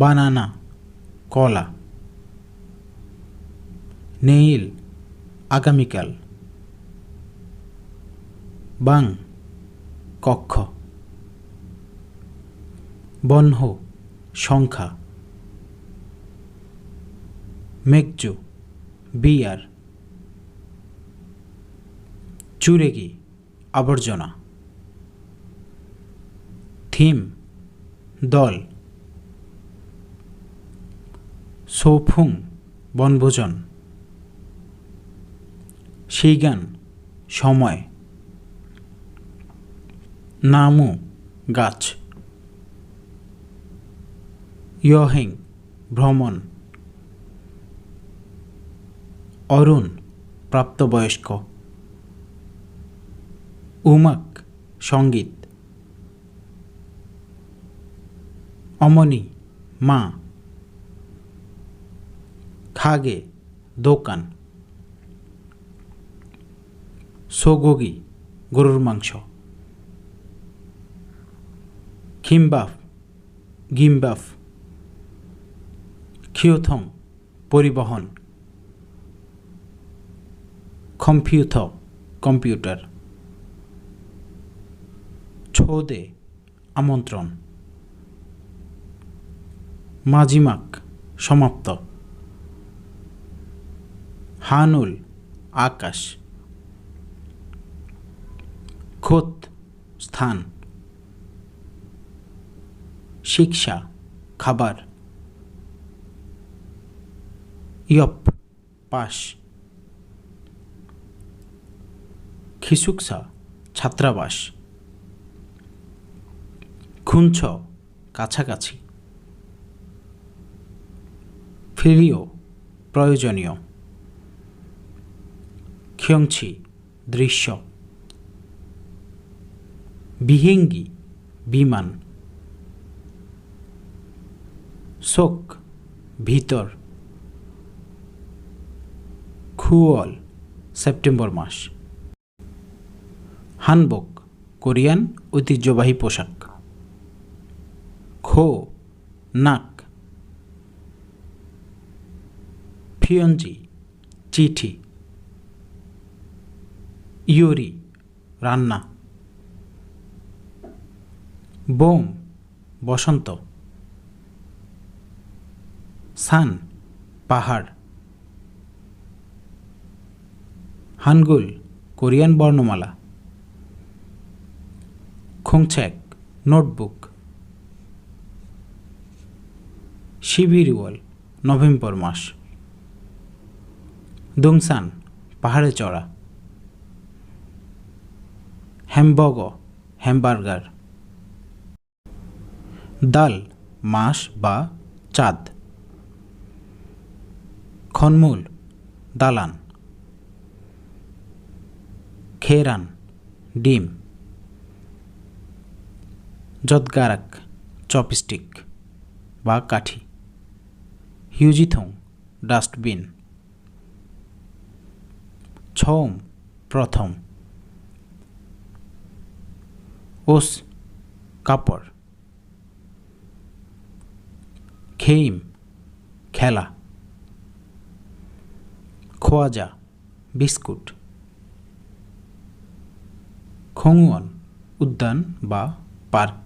বানানা কলা, নেইল আগামীকাল, বাং কক্ষ, বহ্ন সংখ্যা, মেঘজু বিয়ার, চুরেগি আবর্জনা, থিম দল, সৌফুং বনভোজন, সিগান সময়, নামু গাছ, ইয়হেং ভ্রমণ, অরুণ প্রাপ্তবয়স্ক, উমাক সঙ্গীত, অমনি মা, খাগে দোকান, সোগোগি গরুর মাংস, খিমবাফ গিমবাফ, খিওথং পরিবহন, কম্পিউটার, ছোদে আমন্ত্রণ, মাজিমাক সমাপ্ত, হানুল আকাশ, খোত স্থান, শিক্ষা খাবার, ইয়প পাশ, খিসুকসা ছাত্রাবাস, খুঞ্চ কাছাকাছি, ফিলিও প্রয়োজনীয়, খিয়ংছি দৃশ্য, বিহেঙ্গি বিমান, শোক ভিতর, খুয়ল সেপ্টেম্বর মাস, হানবক কোরিয়ান ঐতিহ্যবাহী পোশাক, খো নাক, ফিয়ঞ্জি চিঠি, ইয়োরি রান্না, বোম বসন্ত, সান পাহাড়, হানগুল কোরিয়ান বর্ণমালা, খোংছেক নোটবুক, শিবিরিওয়াল নভেম্বর মাস, দুংসান পাহাড়ে চড়া, হ্যামবগ হ্যামবার্গার, দাল মাস বা চাঁদ, খনমূল দালান, খেরান ডিম, জদগারাক চপস্টিক বা কাঠি, হিউজিথং ডাস্টবিন, ছম প্রথম, ওস কাপড়, খেইম খেলা, খোয়াজা বিস্কুট, খংওয়ান উদ্যান বা পার্ক।